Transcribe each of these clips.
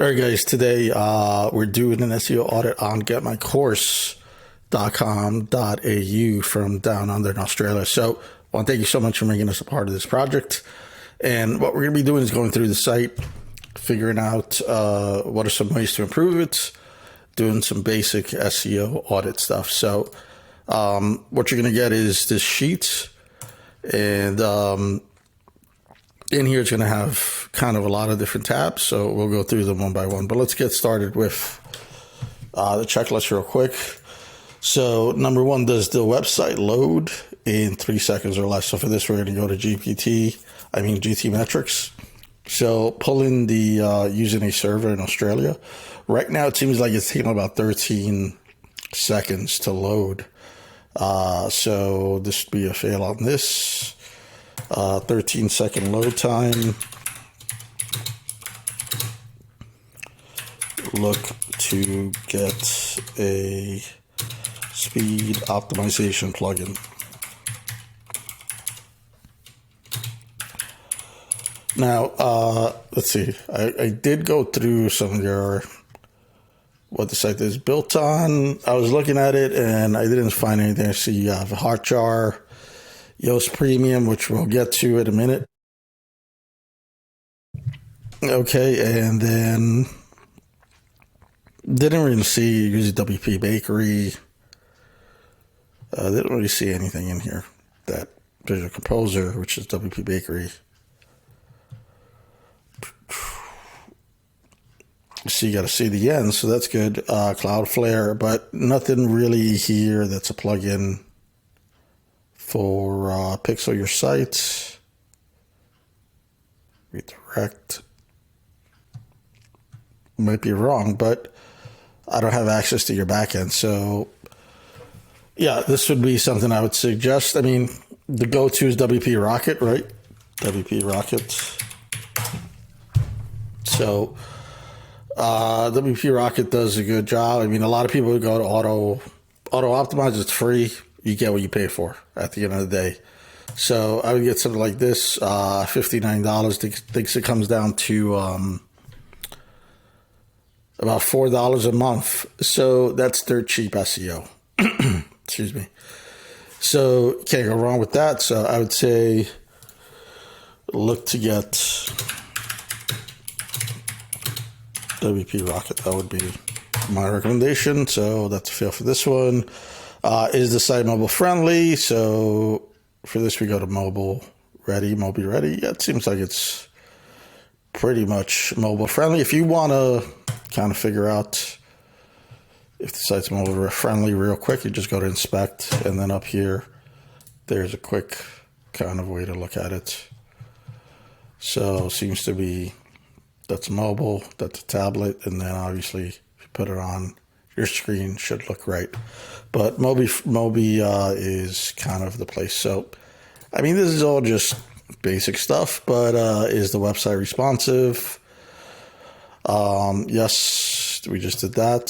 All right, guys, today we're doing an SEO audit on getmycourse.com.au from down under in Australia. So I want to thank you so much for making us a part of this project. And what we're going to be doing is going through the site, figuring out what are some ways to improve it, doing some basic SEO audit stuff. So what you're going to get is this sheet, and in here it's going to have kind of a lot of different tabs, so we'll go through them one by one. But let's get started with the checklist real quick. So number one, does the website load in 3 seconds or less? So for this, we're going to go to GT metrics. So pull in the using a server in Australia. Right now, it seems like it's taking about 13 seconds to load. So this would be a fail on this. 13-second load time. Look to get a speed optimization plugin. Now, let's see. I did go through some of your what the site is built on. I was looking at it and I didn't find anything. I see you have Hotjar, Yoast Premium, which we'll get to in a minute. Okay, and then didn't really see use WP Bakery. Didn't really see anything in here. That there's a composer, which is WP Bakery. So you got to see the end, so that's good. Cloudflare, but nothing really here that's a plugin for Pixel Your Site. Redirect. Might be wrong, but I don't have access to your backend. So yeah, this would be something I would suggest. I mean, the go-to is WP Rocket, right? WP Rocket. So WP Rocket does a good job. I mean, a lot of people go to auto optimize. It's free. You get what you pay for at the end of the day. So I would get something like this, $59. Thinks it comes down to about $4 a month. So that's dirt cheap SEO. Excuse me. So can't go wrong with that. So I would say look to get WP Rocket. That would be my recommendation. So that's a fail for this one. Is the site mobile friendly? So for this, we go to mobile ready. Yeah, it seems like it's pretty much mobile friendly. If you want to kind of figure out if the site's mobile friendly real quick, you just go to inspect, and then up here, there's a quick kind of way to look at it. So seems to be that's mobile, that's a tablet, and then obviously if you put it on your screen, should look right. But Moby is kind of the place. So, I mean, this is all just basic stuff, but is the website responsive? Yes, we just did that.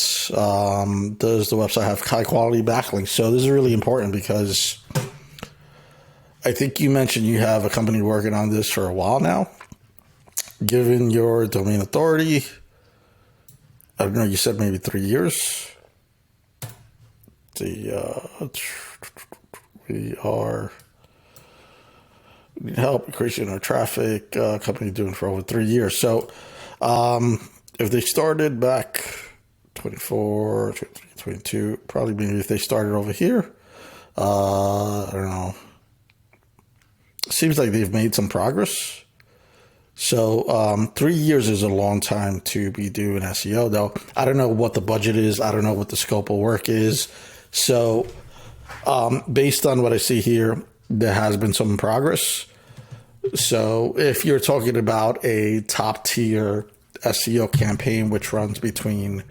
Does the website have high quality backlinks? So this is really important because I think you mentioned you have a company working on this for a while now. Given your domain authority, I don't know, you said maybe 3 years. We need help increasing our traffic. Company doing for over 3 years. So if they started back 24, 23, 22, probably maybe if they started over here, I don't know. Seems like they've made some progress. So 3 years is a long time to be doing SEO, though. I don't know what the budget is. I don't know what the scope of work is. So based on what I see here, there has been some progress. So if you're talking about a top tier SEO campaign, which runs between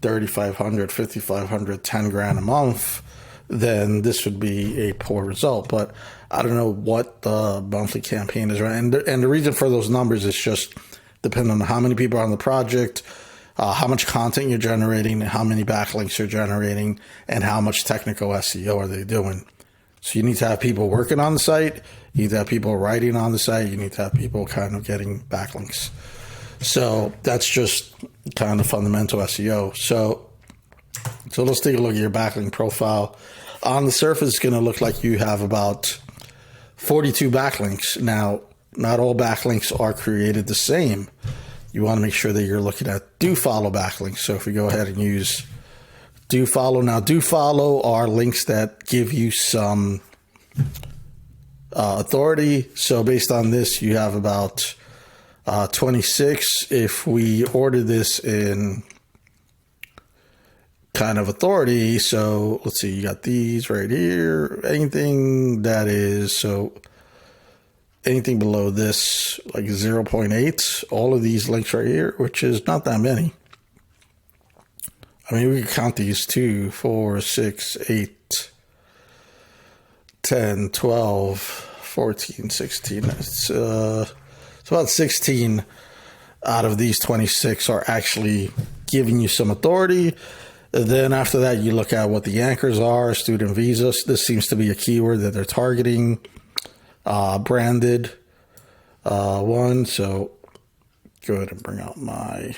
$3,500, $5,500, $10,000 a month, then this would be a poor result. But I don't know what the monthly campaign is. Right? And the reason for those numbers is just depending on how many people are on the project, how much content you're generating, how many backlinks you're generating, and how much technical SEO are they doing. So you need to have people working on the site. You need to have people writing on the site. You need to have people kind of getting backlinks. So that's just kind of fundamental SEO. So let's take a look at your backlink profile. On the surface, it's going to look like you have about 42 backlinks. Now, not all backlinks are created the same. You want to make sure that you're looking at do follow backlinks. So if we go ahead and use do follow. Now, do follow are links that give you some authority. So based on this, you have about 26. If we order this in kind of authority, so let's see, you got these right here. Anything that is, so anything below this, like 0.8, all of these links right here, which is not that many. I mean, we can count these 2, 4, 6, 8, 10, 12, 14, 16. It's about 16 out of these 26 are actually giving you some authority. Then after that, you look at what the anchors are, student visas. This seems to be a keyword that they're targeting. Branded one. So go ahead and bring out my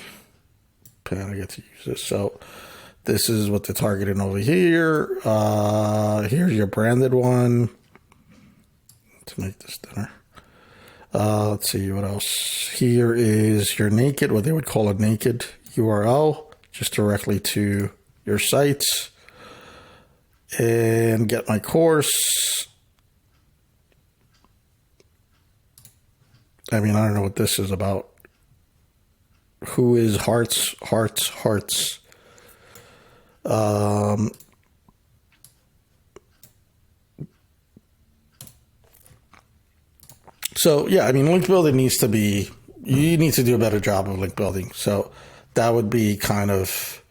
pen. I get to use this. So this is what they're targeting over here. Here's your branded one. To make this thinner. Let's see what else. Here is your naked, what they would call a naked URL, just directly to your sites. And get my course. I mean, I don't know what this is about. Who is hearts? So yeah, I mean, link building needs to be, you need to do a better job of link building. So that would be kind of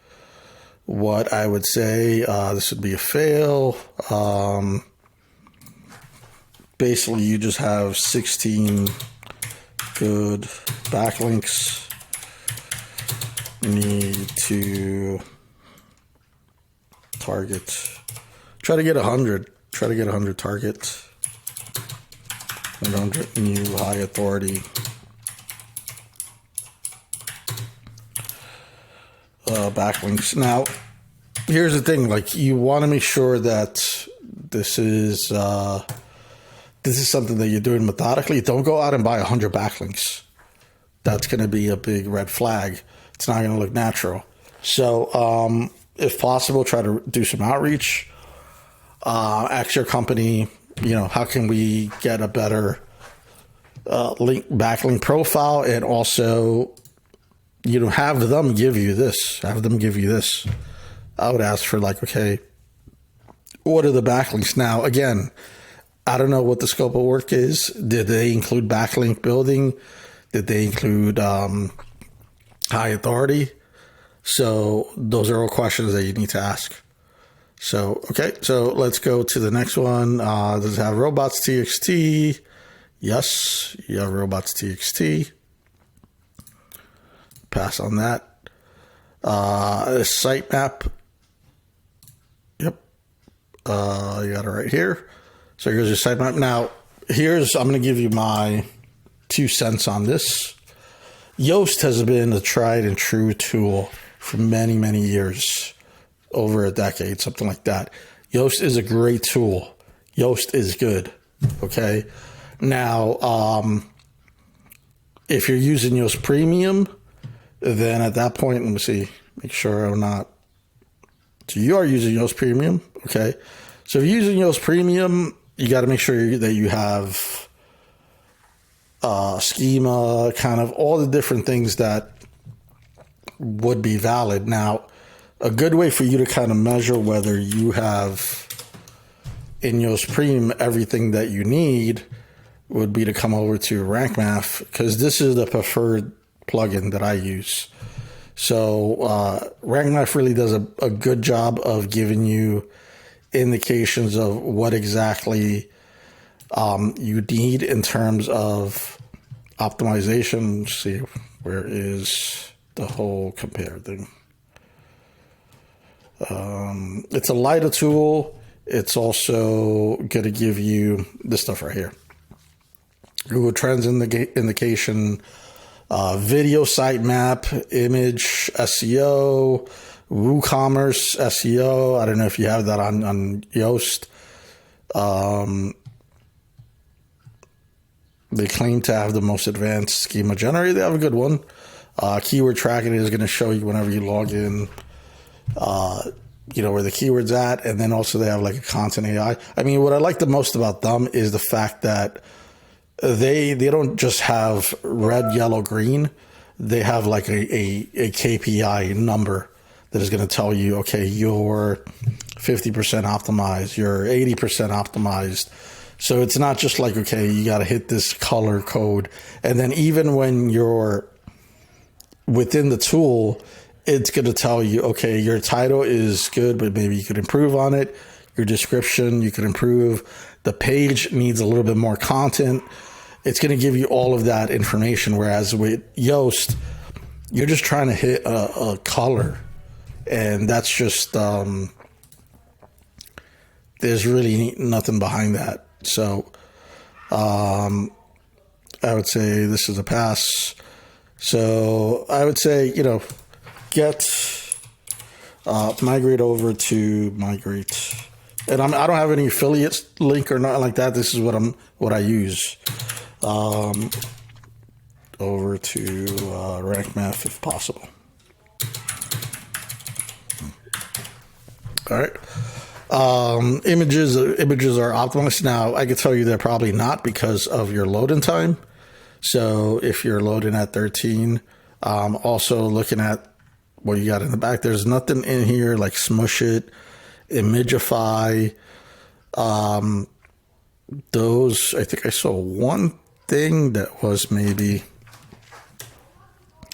what I would say. This would be a fail. Basically, you just have 16 good backlinks. Need to target. Try to get 100. Try to get 100 targets. 100 new high authority backlinks. Now, here's the thing: like, you want to make sure that this is something that you're doing methodically. Don't go out and buy 100 backlinks. That's going to be a big red flag. It's not going to look natural. So, if possible, try to do some outreach. Ask your company, you know, how can we get a better backlink profile, and also, you know, have them give you this. Have them give you this. I would ask for, like, okay, what are the backlinks? Now, again, I don't know what the scope of work is. Did they include backlink building? Did they include high authority? So those are all questions that you need to ask. So, okay, so let's go to the next one. Does it have robots.txt? Yes, you have robots.txt. Pass on that. Sitemap. Yep. You got it right here. So here's your sitemap. Now, I'm going to give you my 2 cents on this. Yoast has been a tried and true tool for many, many years. Over a decade, something like that. Yoast is a great tool. Yoast is good. Okay. Now, if you're using Yoast Premium, then at that point, let me see, make sure I'm not. So you are using Yoast Premium. Okay. So if you're using Yoast Premium, you got to make sure that you have schema, kind of all the different things that would be valid. Now, a good way for you to kind of measure whether you have in Yoast Premium everything that you need would be to come over to Rank Math, because this is the preferred plugin that I use. So Rank Math really does a good job of giving you indications of what exactly you need in terms of optimization. Let's see, where is the whole compare thing? It's a lighter tool. It's also going to give you this stuff right here. Google Trends indication, video sitemap, image SEO, WooCommerce SEO. I don't know if you have that on Yoast. They claim to have the most advanced schema generator. They have a good one. Keyword tracking is going to show you whenever you log in, where the keyword's at. And then also they have like a content AI. I mean, what I like the most about them is the fact that they don't just have red, yellow, green. They have like a KPI number that is going to tell you, okay, you're 50% optimized, you're 80% optimized. So it's not just like, okay, you got to hit this color code. And then even when you're within the tool, it's going to tell you, okay, your title is good, but maybe you could improve on it. Your description, you could improve. The page needs a little bit more content. It's going to give you all of that information. Whereas with Yoast, you're just trying to hit a color. And that's just, there's really nothing behind that. So I would say this is a pass. So I would say, migrate over to Migrate. And I don't have any affiliate link or nothing like that. This is what I use. Over to Rank Math if possible. All right. Images are optimized. Now, I can tell you they're probably not because of your loading time. So if you're loading at 13, also looking at what you got in the back, there's nothing in here like Smush It, Imagify. Those, I think I saw one thing that was maybe, I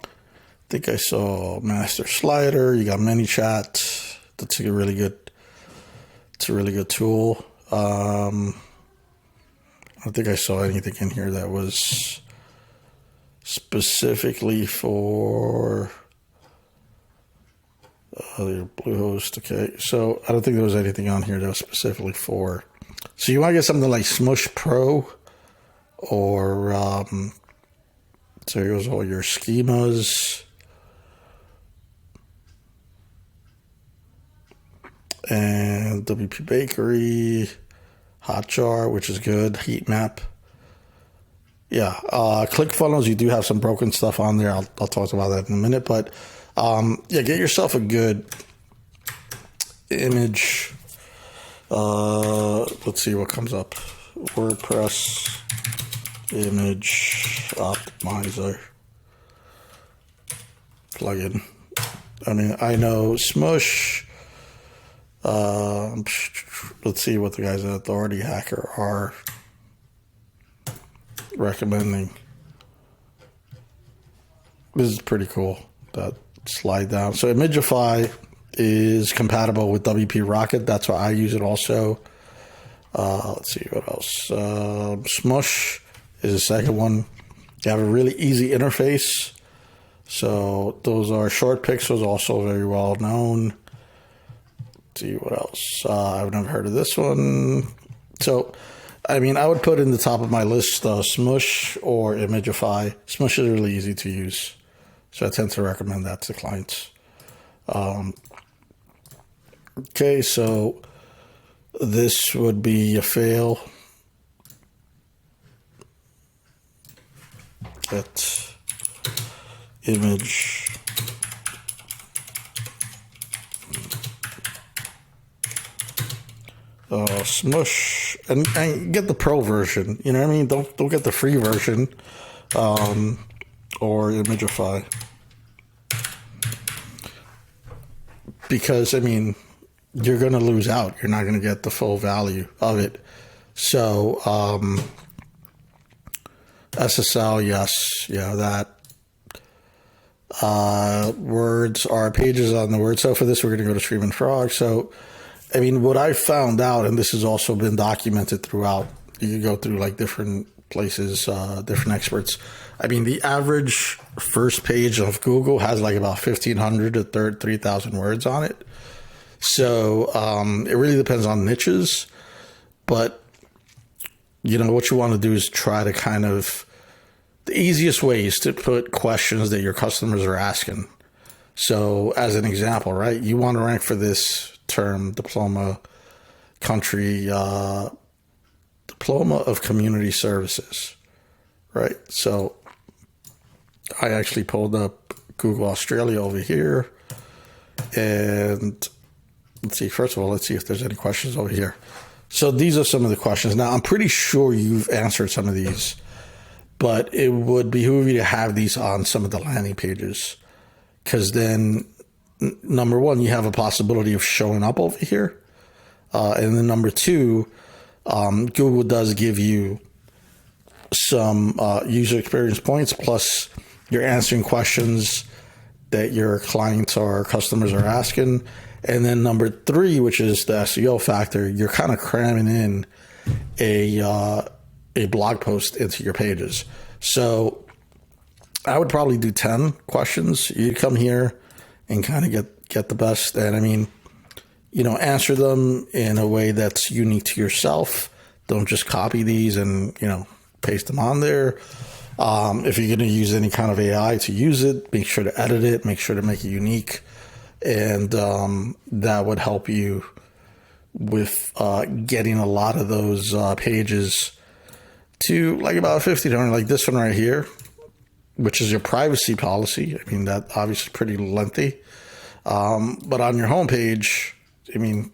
think I saw Master Slider. You got ManyChat. That's a really good. It's a really good tool. I don't think I saw anything in here that was specifically for Bluehost. Okay, so I don't think there was anything on here that was specifically for. So you want to get something like Smush Pro, or so here's all your schemas. And WP Bakery, Hotjar, which is good, Heat Map. Yeah, ClickFunnels, you do have some broken stuff on there. I'll talk about that in a minute. But get yourself a good image. Let's see what comes up. WordPress image optimizer plugin. I mean, I know Smush. Let's see what the guys at Authority Hacker are recommending. This is pretty cool, that slide down. So Imagify is compatible with WP Rocket. That's why I use it also. Let's see what else. Smush is the second one. You have a really easy interface. So those are short pixels, also very well known. See what else. I've never heard of this one. So, I mean, I would put in the top of my list Smush or Imagify. Smush is really easy to use, so I tend to recommend that to clients. Okay, so this would be a fail. Get image. Smush and get the pro version. You know what I mean? Don't get the free version, or Imagify, because I mean you're gonna lose out. You're not gonna get the full value of it. So SSL, yes, yeah, that. Words are pages on the word. So for this, we're gonna go to Screaming Frog. So I mean, what I found out, and this has also been documented throughout, you can go through like different places, different experts. I mean, the average first page of Google has like about 1,500 to 3,000 words on it. So it really depends on niches. But, what you want to do is try to kind of the easiest way is to put questions that your customers are asking. So as an example, right, you want to rank for this term, diploma, country, diploma of community services, right? So I actually pulled up Google Australia over here, and let's see, first of all, let's see if there's any questions over here. So these are some of the questions. Now, I'm pretty sure you've answered some of these, but it would behoove you to have these on some of the landing pages, because then, number one, you have a possibility of showing up over here. And then number two, Google does give you some user experience points, plus you're answering questions that your clients or customers are asking. And then number three, which is the SEO factor, you're kind of cramming in a blog post into your pages. So I would probably do 10 questions. You come here and kind of get the best. And I mean, answer them in a way that's unique to yourself. Don't just copy these and, paste them on there. If you're going to use any kind of AI to use it, make sure to edit it, make sure to make it unique. And that would help you with getting a lot of those pages to like about 50 to 100, like this one right here, which is your privacy policy. I mean, that obviously pretty lengthy. But on your homepage, I mean,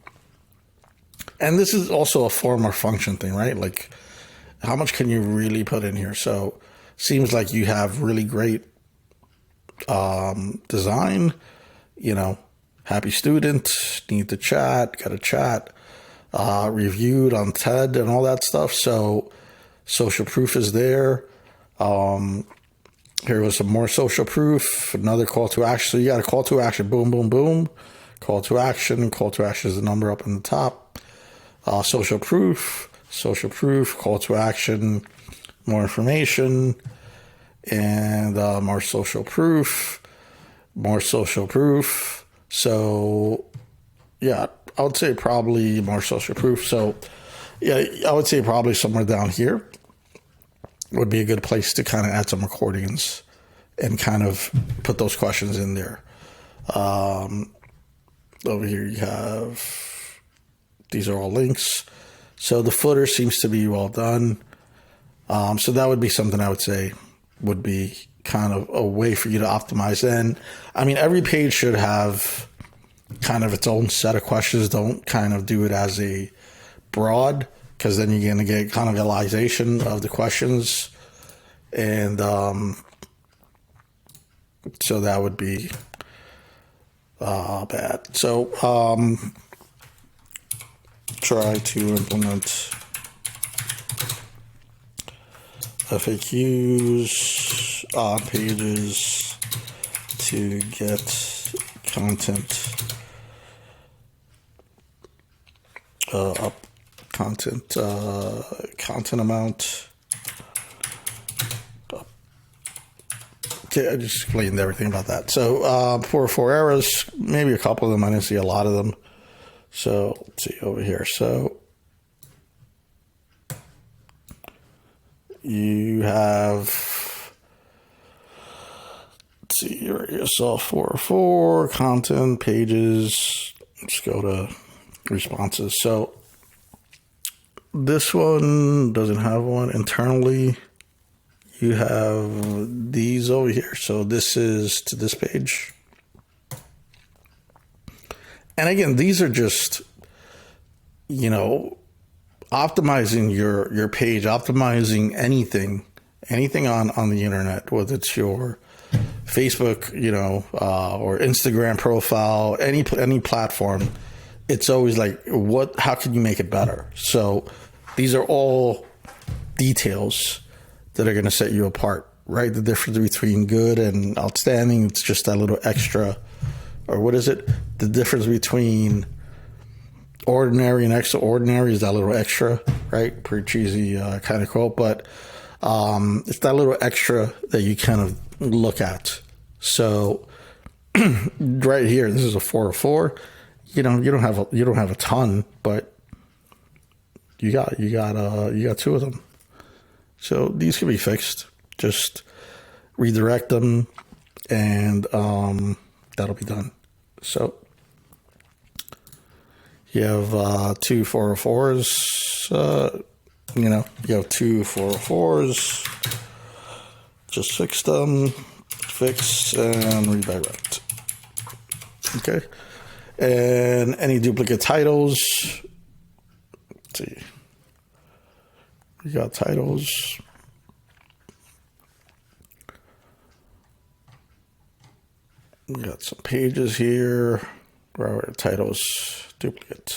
and this is also a form or function thing, right? Like, how much can you really put in here? So seems like you have really great design, happy student, need to chat, got a chat, reviewed on TED and all that stuff. So social proof is there. Here was some more social proof, another call to action. So you got a call to action, boom, boom, boom. Call to action. Call to action is the number up in the top. Social proof, call to action, more information, and more social proof. So, yeah, I would say probably more social proof. So, yeah, I would say probably somewhere down here would be a good place to kind of add some recordings and kind of put those questions in there. Over here you have, these are all links. So the footer seems to be well done. So that would be something I would say would be kind of a way for you to optimize. And I mean, every page should have kind of its own set of questions. Don't kind of do it as a broad, because then you're going to get cannibalization of the questions. And so that would be bad. So try to implement FAQs on pages to get content up, content amount. Okay, I just explained everything about that. So 404 errors, maybe a couple of them. I didn't see a lot of them. So let's see over here. So you have, let's see, you saw 404 content pages. Let's go to responses. So this one doesn't have one internally. You have these over here. So this is to this page. And again, these are just, optimizing your page, optimizing anything on the internet, whether it's your Facebook, or Instagram profile, any platform. It's always like, how can you make it better? So these are all details that are going to set you apart, right? The difference between good and outstanding, it's just that little extra, or what is it? The difference between ordinary and extraordinary is that little extra, right? Pretty cheesy kind of quote, but it's that little extra that you kind of look at. So right here, this is a 404. You don't have a ton, but you got two of them. So these can be fixed. Just redirect them, and that'll be done. So you have two 404s. You have two 404s. Just fix them, fix and redirect. Okay. And any duplicate titles. Let's see. We got titles. We got some pages here. Where are titles? Duplicate.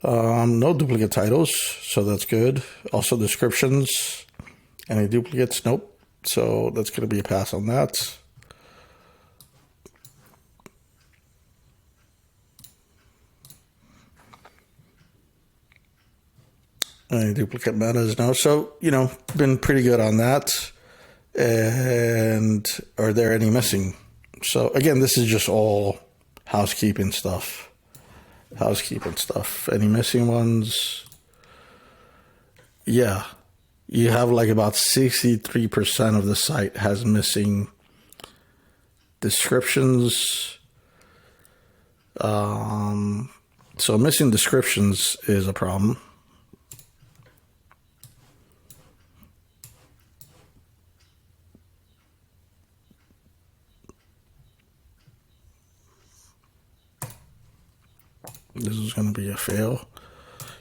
No duplicate titles, so that's good. Also descriptions. Any duplicates? Nope. So that's going to be a pass on that. Any duplicate metas? No. So, been pretty good on that. And are there any missing? So again, this is just all housekeeping stuff. Any missing ones? Yeah. You have like about 63% of the site has missing descriptions. So missing descriptions is a problem. This is going to be a fail.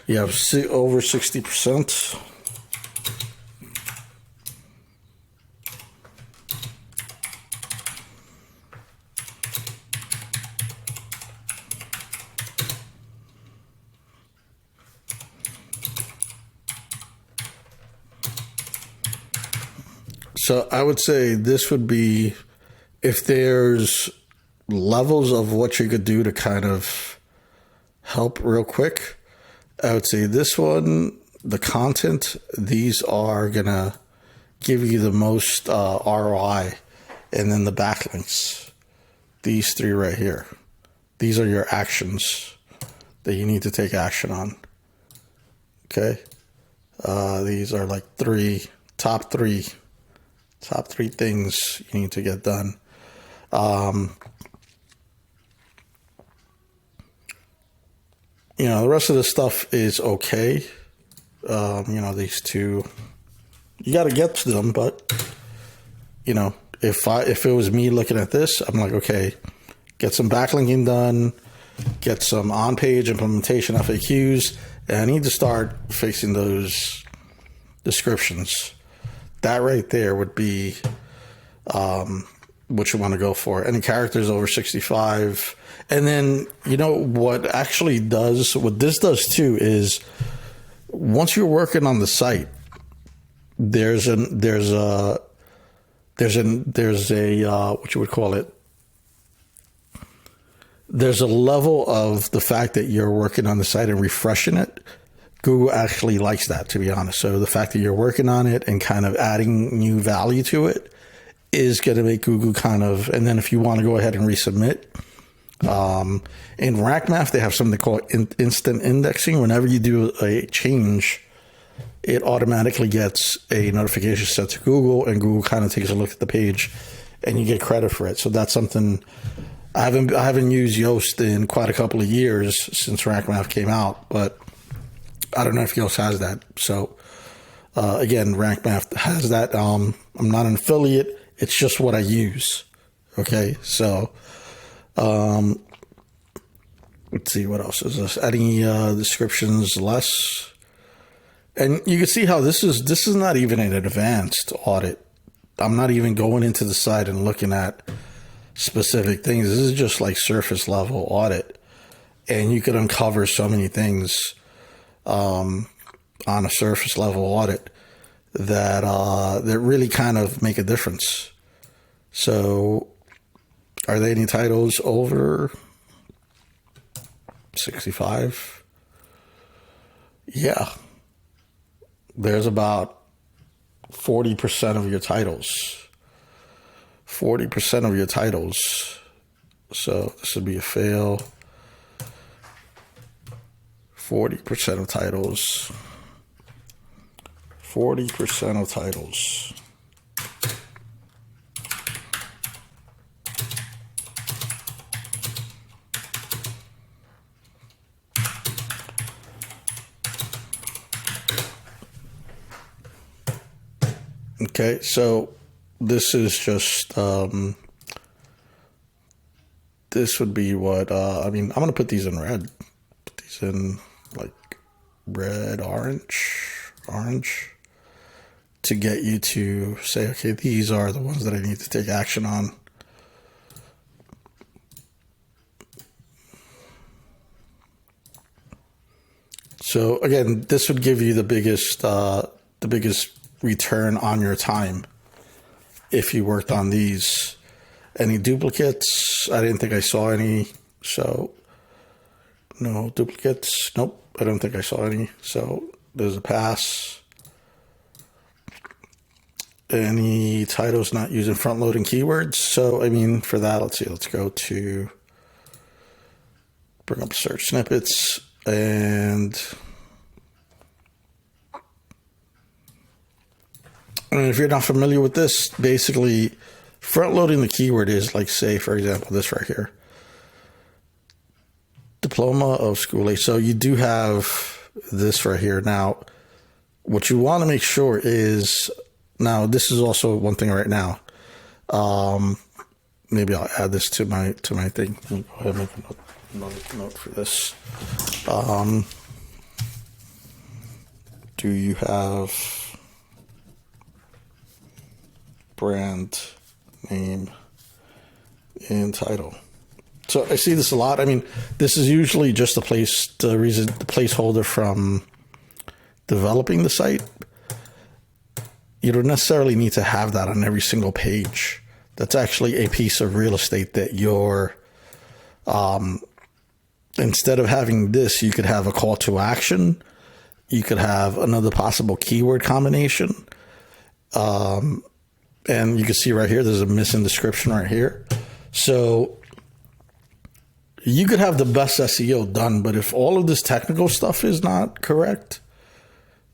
You have over 60%. So I would say this would be, if there's levels of what you could do to kind of help real quick, I would say this one, the content, these are going to give you the most ROI. And then the backlinks, these three right here, these are your actions that you need to take action on. Okay. These are like top three things you need to get done. The rest of the stuff is okay. These two, you got to get to them, but if it was me looking at this, I'm like, okay, get some backlinking done, get some on-page implementation FAQs, and I need to start fixing those descriptions. That right there would be what you want to go for. Any characters over 65. And then, what this does too is, once you're working on the site, there's a what you would call it. There's a level of the fact that you're working on the site and refreshing it. Google actually likes that, to be honest. So the fact that you're working on it and kind of adding new value to it is going to make Google and then if you want to go ahead and resubmit, in RankMath, they have something called instant indexing. Whenever you do a change, it automatically gets a notification sent to Google, and Google kind of takes a look at the page and you get credit for it. So that's something I haven't used Yoast in quite a couple of years since RankMath came out, but I don't know if Yoast has that. So, again, RankMath has that. I'm not an affiliate. It's just what I use. Okay. So, let's see, what else is this? Any, descriptions less. And you can see how this is not even an advanced audit. I'm not even going into the site and looking at specific things. This is just like surface level audit. And you could uncover so many things on a surface level audit that really kind of make a difference. So are there any titles over 65? Yeah. There's about 40% of your titles. 40% of your titles. So this would be a fail. 40% of titles. 40% of titles. Okay, so this is just, this would be what, I mean, I'm going to put these in red. Put these in like red, orange, to get you to say, okay, these are the ones that I need to take action on. So again, this would give you the biggest return on your time if you worked on these. Any duplicates? I didn't think I saw any. So no duplicates. Nope, I don't think I saw any. So there's a pass. Any titles not using front-loading keywords? So I mean, for that, let's see. Let's go to bring up search snippets. And I mean, if you're not familiar with this, basically front loading the keyword is like, say, for example, this right here, diploma of school age. So you do have this right here. Now, what you want to make sure is, now this is also one thing right now. Maybe I'll add this to my thing. Let me go ahead and make a note for this. Do you have brand name and title? So I see this a lot. I mean, this is usually just the placeholder from developing the site. You don't necessarily need to have that on every single page. That's actually a piece of real estate that you're, instead of having this, you could have a call to action. You could have another possible keyword combination. And you can see right here, there's a missing description right here. So you could have the best SEO done, but if all of this technical stuff is not correct,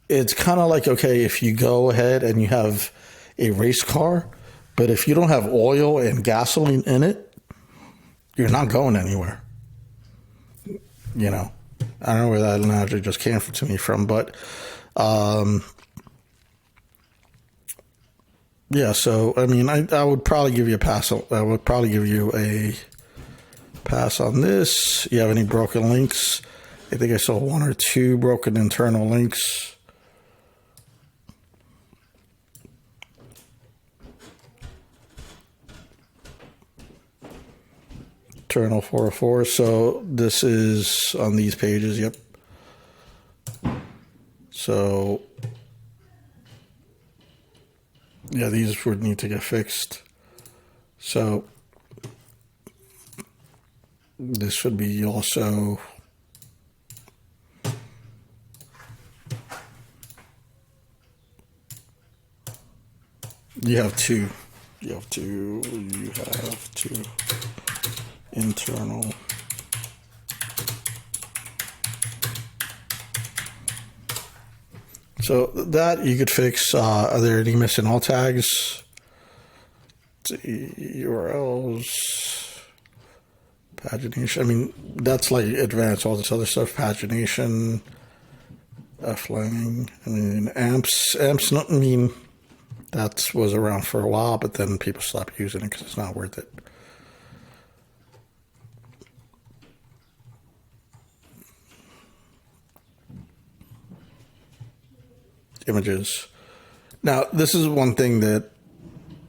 it's kind of like, okay, if you go ahead and you have a race car, but if you don't have oil and gasoline in it, you're not going anywhere. You know, I don't know where that analogy just came to me from, but yeah, so I mean, I would probably give you a pass. I would probably give you a pass on this. You have any broken links? I think I saw one or two broken internal links. Internal 404. So this is on these pages. Yep. So yeah, these would need to get fixed. So this would be also, you have two internal. So that you could fix. Are there any missing alt tags? URLs, pagination. I mean, that's like advanced, all this other stuff. Pagination, F-Lang. I mean, amps. Not, I mean, that was around for a while, but then people stopped using it because it's not worth it. Images. Now, this is one thing that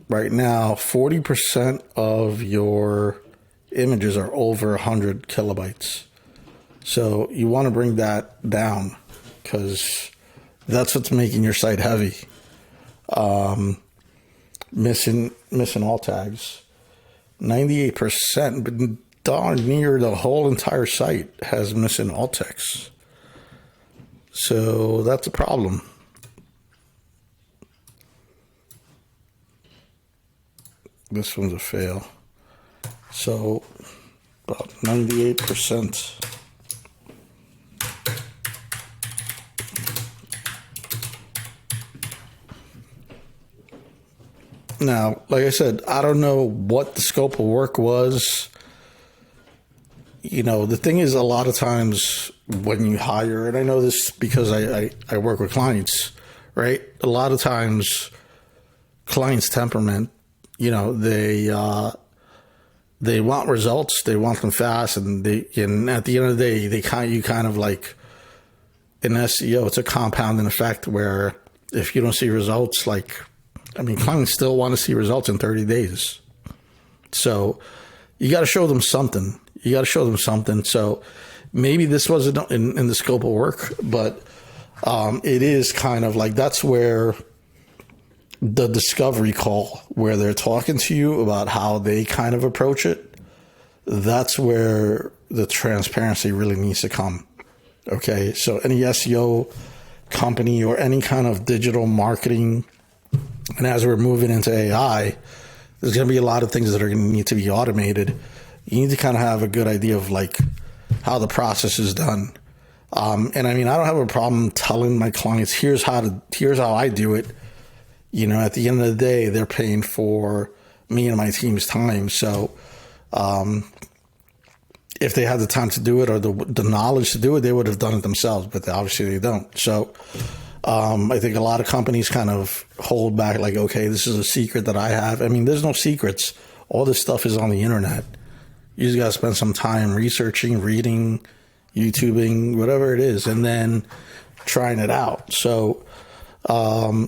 right now, 40% of your images are over 100 kilobytes. So you want to bring that down because that's what's making your site heavy. Missing alt tags. 98%, but darn near the whole entire site has missing alt text. So that's a problem. This one's a fail. So about 98%. Now, like I said, I don't know what the scope of work was. The thing is, a lot of times when you hire, and I know this because I work with clients, right? A lot of times clients' temperament, they want results, they want them fast, and at the end of the day, you kind of like, in SEO, it's a compounding effect where if you don't see results, clients still want to see results in 30 days. So you got to show them something. So maybe this wasn't in the scope of work, but it is kind of like, that's where the discovery call, where they're talking to you about how they kind of approach it, that's where the transparency really needs to come. Okay, so any SEO company or any kind of digital marketing, and as we're moving into AI, there's going to be a lot of things that are going to need to be automated. You need to kind of have a good idea of how the process is done. And I don't have a problem telling my clients, here's how I do it. At the end of the day, they're paying for me and my team's time. So, if they had the time to do it or the knowledge to do it, they would have done it themselves, but obviously they don't. So I think a lot of companies kind of hold back, okay, this is a secret that I have. There's no secrets. All this stuff is on the internet. You just got to spend some time researching, reading, YouTubing, whatever it is, and then trying it out. So, I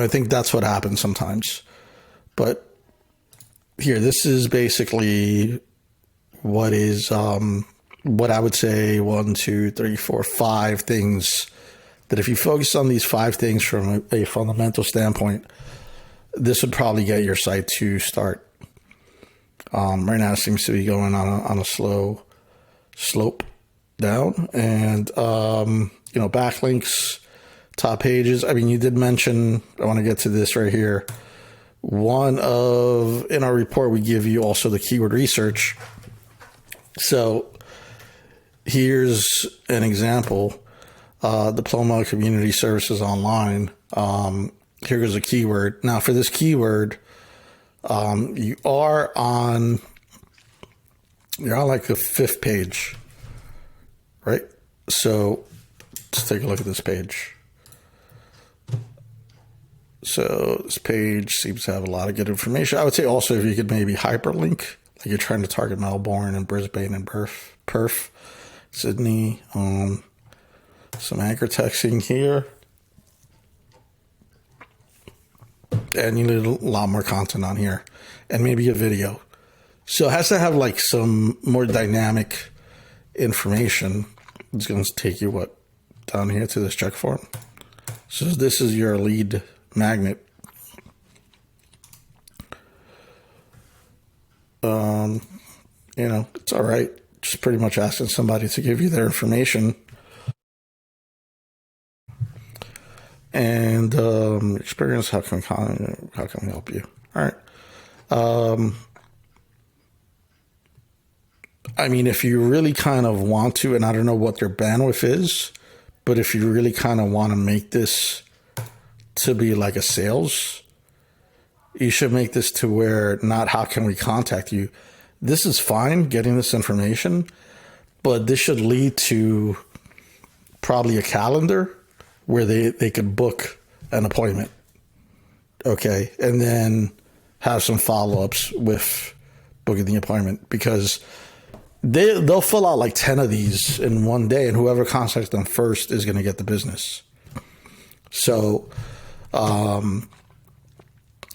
think that's what happens sometimes. But here, this is basically what I would say 1, 2, 3, 4, 5 things that if you focus on these 5 things from a fundamental standpoint, this would probably get your site to start. Right now it seems to be going on a slow slope down, and backlinks, top pages. You did mention, I want to get to this right here. In our report, we give you also the keyword research. So here's an example, Diploma of Community Services Online. Here goes a keyword. Now for this keyword, you're on like the 5th page, right? So let's take a look at this page. So this page seems to have a lot of good information. I would say also if you could maybe hyperlink, like you're trying to target Melbourne and Brisbane and Perth, Sydney, some anchor texting here. And you need a lot more content on here and maybe a video. So it has to have some more dynamic information. It's going to take you down here to this check form. So this is your lead magnet. It's all right. Just pretty much asking somebody to give you their information. And experience, how can we help you? All right. If you really kind of want to, and I don't know what their bandwidth is, but if you really kind of want to make this to be like a sales, you should make this to where not how can we contact you. This is fine, getting this information, but this should lead to probably a calendar where they could book an appointment. Okay. And then have some follow-ups with booking the appointment, because they'll fill out 10 of these in one day, and whoever contacts them first is going to get the business. So,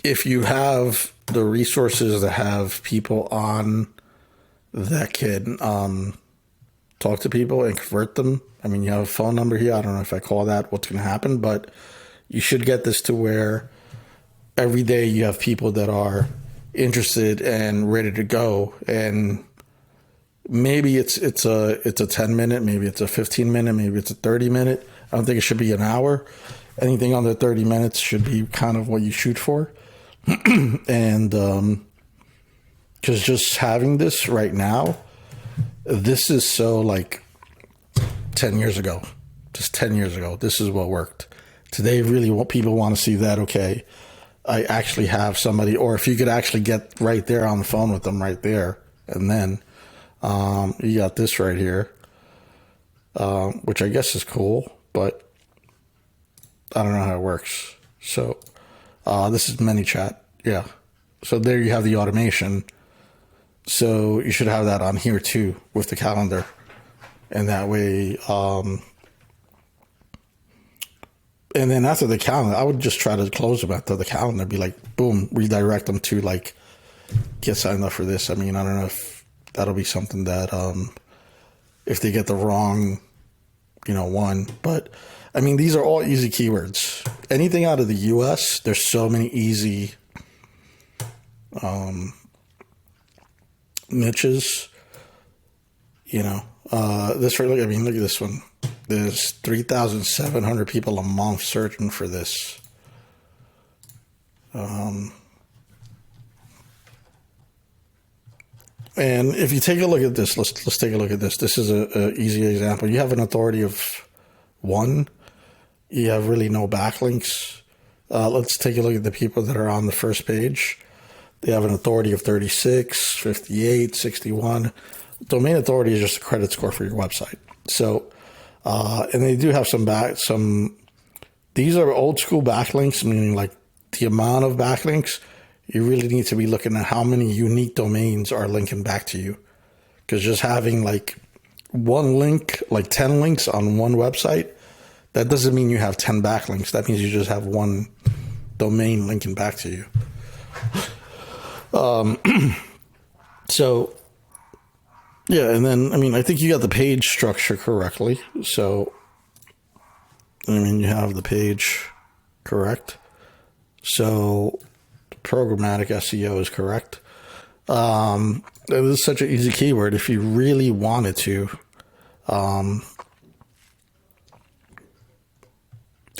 if you have the resources to have people on that can talk to people and convert them, you have a phone number here. I don't know if I call that what's going to happen, but you should get this to where every day you have people that are interested and ready to go. And maybe it's a 10-minute, maybe it's a 15-minute, maybe it's a 30-minute. I don't think it should be an hour. Anything under 30 minutes should be kind of what you shoot for. And because just having this right now, this is so 10 years ago, just 10 years ago, this is what worked. Today, really what people want to see that, okay, I actually have somebody, or if you could actually get right there on the phone with them right there, and then you got this right here, which I guess is cool, but I don't know how it works. So this is ManyChat. Yeah. So there you have the automation. So you should have that on here too with the calendar. And that way, and then after the calendar, I would just try to close them after the calendar, be like, boom, redirect them to like, get signed up for this. I mean, I don't know if that'll be something that, if they get the wrong, one, but I mean, these are all easy keywords. Anything out of the US, there's so many easy, niches, this right, I mean, look at this one. There's 3,700 people a month searching for this. And if you take a look at this, let's take a look at this. This is a easy example. You have an authority of 1. You have really no backlinks. Let's take a look at the people that are on the first page. They have an authority of 36, 58, 61. Domain authority is just a credit score for your website. So, and they do have these are old school backlinks, meaning like the amount of backlinks. You really need to be looking at how many unique domains are linking back to you. Because just having like one link, like 10 links on one website, that doesn't mean you have 10 backlinks. That means you just have one domain linking back to you. So, yeah, and then, I mean, I think you got the page structure correctly. So, I mean, you have the page correct. So, programmatic SEO is correct. It is such an easy keyword if you really wanted to. And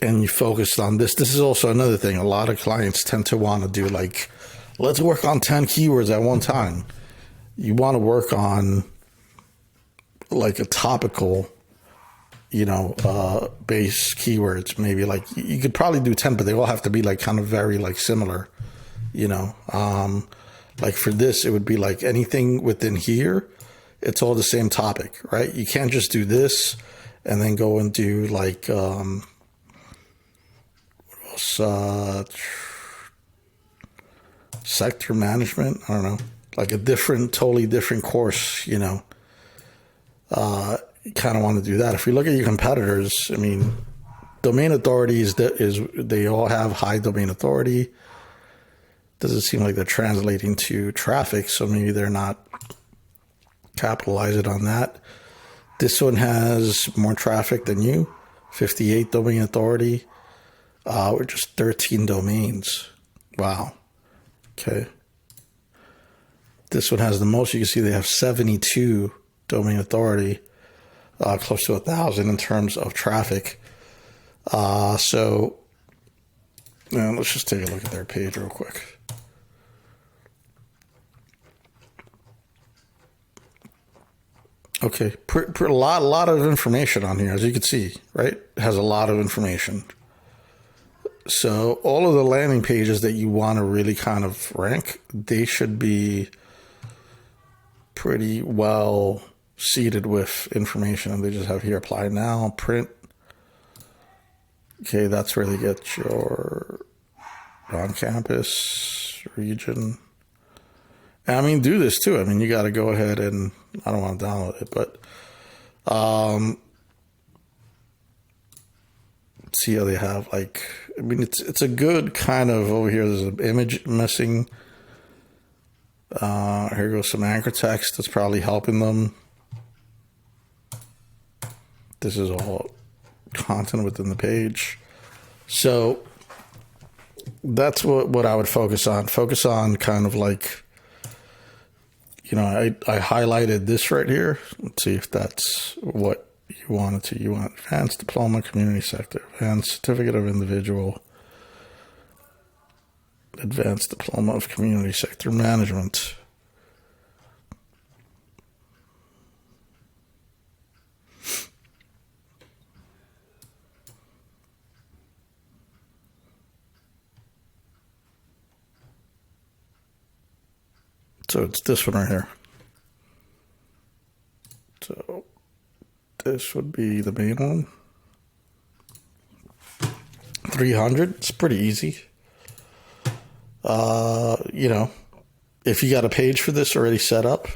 you focused on this. This is also another thing. A lot of clients tend to want to do like, let's work on 10 keywords at one time. You want to work on like a topical, base keywords. Maybe like you could probably do 10, but they all have to be like kind of very like similar, like for this, it would be like anything within here. It's all the same topic, right? You can't just do this and then go and do like, sector management. I don't know, like a totally different course, you kind of want to do that. If we look at your competitors, I mean, domain authorities, they all have high domain authority. Doesn't seem like they're translating to traffic, so maybe they're not capitalizing on that. This one has more traffic than you, 58 domain authority. We're just 13 domains. Wow. Okay. This one has the most. You can see they have 72 domain authority, close to 1,000 in terms of traffic. So let's just take a look at their page real quick. Okay, a lot of information on here, as you can see, right? It has a lot of information. So all of the landing pages that you want to really kind of rank, they should be pretty well seated with information. And they just have here, apply now, print. Okay, that's where they get your on-campus region. And I mean, do this too. I mean, you got to go ahead and, I don't want to download it, but see how they have like, I mean, it's a good kind of, over here there's an image missing. Here goes some anchor text that's probably helping them. This is all content within the page. So that's what I would focus on. Focus on kind of like, I highlighted this right here. Let's see if that's what you wanted to. You want advanced diploma, community sector, advanced certificate of individual, advanced diploma of community sector management. So it's this one right here. So this would be the main one. 300. It's pretty easy. You know, if you got a page for this already set up,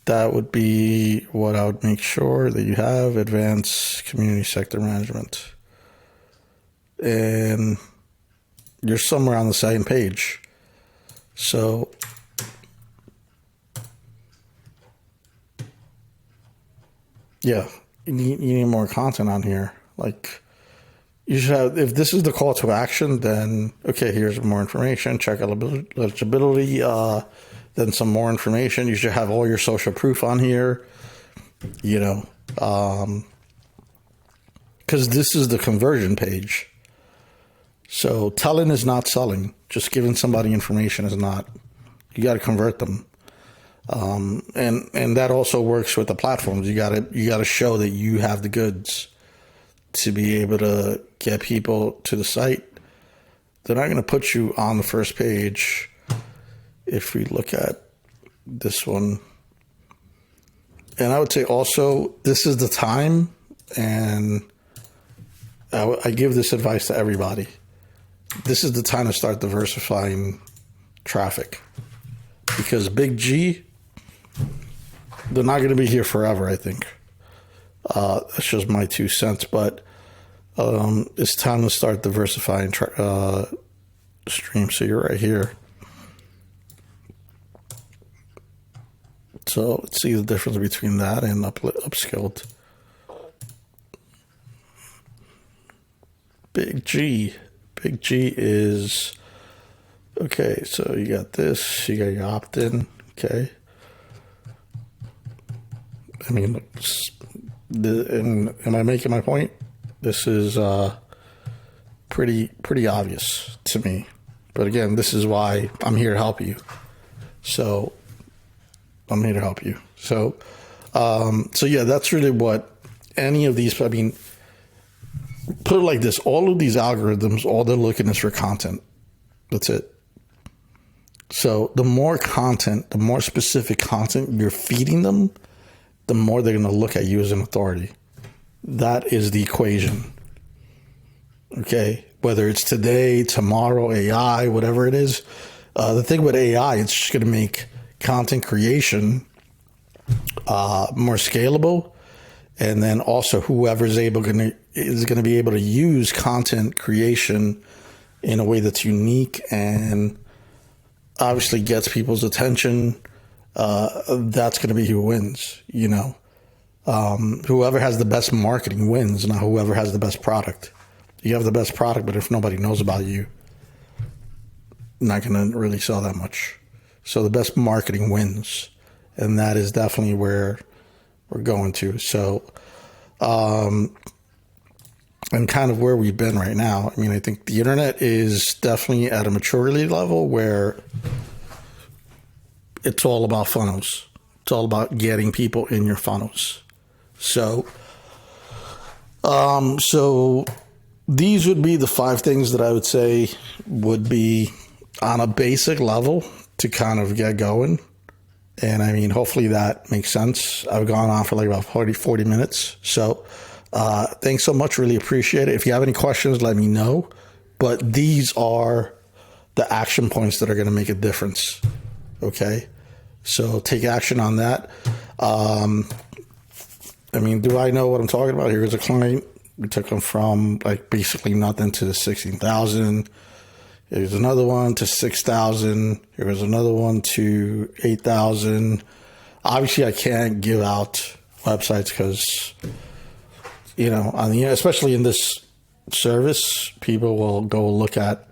that would be what I would make sure that you have: advanced community sector management. And you're somewhere on the same page. So yeah, you need more content on here. Like, you should have, if this is the call to action, then okay, here's more information, check eligibility, then some more information. You should have all your social proof on here, you know, because this is the conversion page. So telling is not selling. Just giving somebody information is not. You got to convert them. And that also works with the platforms. You gotta show that you have the goods to be able to get people to the site. They're not going to put you on the first page. If we look at this one, and I would say also, this is the time, and I give this advice to everybody. This is the time to start diversifying traffic, because Big G, they're not going to be here forever, I think. That's just my 2 cents, but it's time to start diversifying streams. So you're right here. So let's see the difference between that and upskilled. Big G is, okay, so you got this, you got your opt-in, okay. I mean, am I making my point? This is pretty obvious to me. But again, this is why I'm here to help you. So I'm here to help you. So yeah, that's really what any of these, I mean, put it like this: all of these algorithms, all they're looking is for content. That's it. So the more content, the more specific content you're feeding them, the more they're going to look at you as an authority. That is the equation. Okay? Whether it's today, tomorrow, AI, whatever it is. The thing with AI, it's just going to make content creation more scalable. And then also whoever is going to be able to use content creation in a way that's unique and obviously gets people's attention. That's going to be who wins, you know. Whoever has the best marketing wins, not whoever has the best product. You have the best product, but if nobody knows about you, you're not going to really sell that much. So the best marketing wins, and that is definitely where we're going to. So, and kind of where we've been right now. I mean, I think the internet is definitely at a maturity level where it's all about funnels. It's all about getting people in your funnels. So these would be the 5 things that I would say would be on a basic level to kind of get going. And I mean, hopefully that makes sense. I've gone on for like about 40 minutes. So thanks so much. Really appreciate it. If you have any questions, let me know. But these are the action points that are going to make a difference. Okay. So take action on that. I mean, do I know what I'm talking about? Here's a client. We took them from like basically nothing to 16,000. Here's another one to 6,000. Here's another one to 8,000. Obviously, I can't give out websites because, you know, especially in this service, people will go look at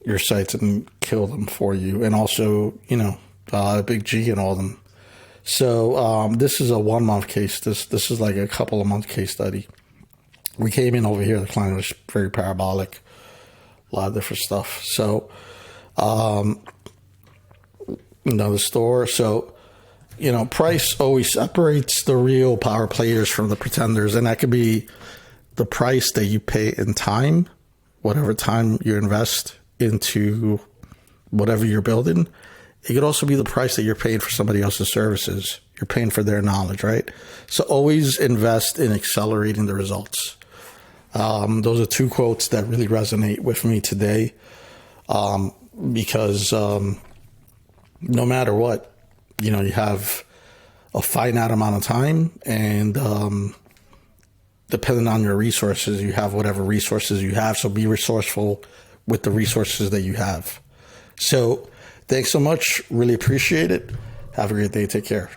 your sites and kill them for you. And also, you know, Big G and all of them. So this is a 1 month case. This is like a couple of month case study. We came in over here. The client was very parabolic, a lot of different stuff. So, the store. So, you know, price always separates the real power players from the pretenders, and that could be the price that you pay in time, whatever time you invest into whatever you're building. It could also be the price that you're paying for somebody else's services. You're paying for their knowledge, right? So always invest in accelerating the results. Those are two quotes that really resonate with me today, because no matter what, you have a finite amount of time, and depending on your resources, you have whatever resources you have. So be resourceful with the resources that you have. So thanks so much. Really appreciate it. Have a great day. Take care.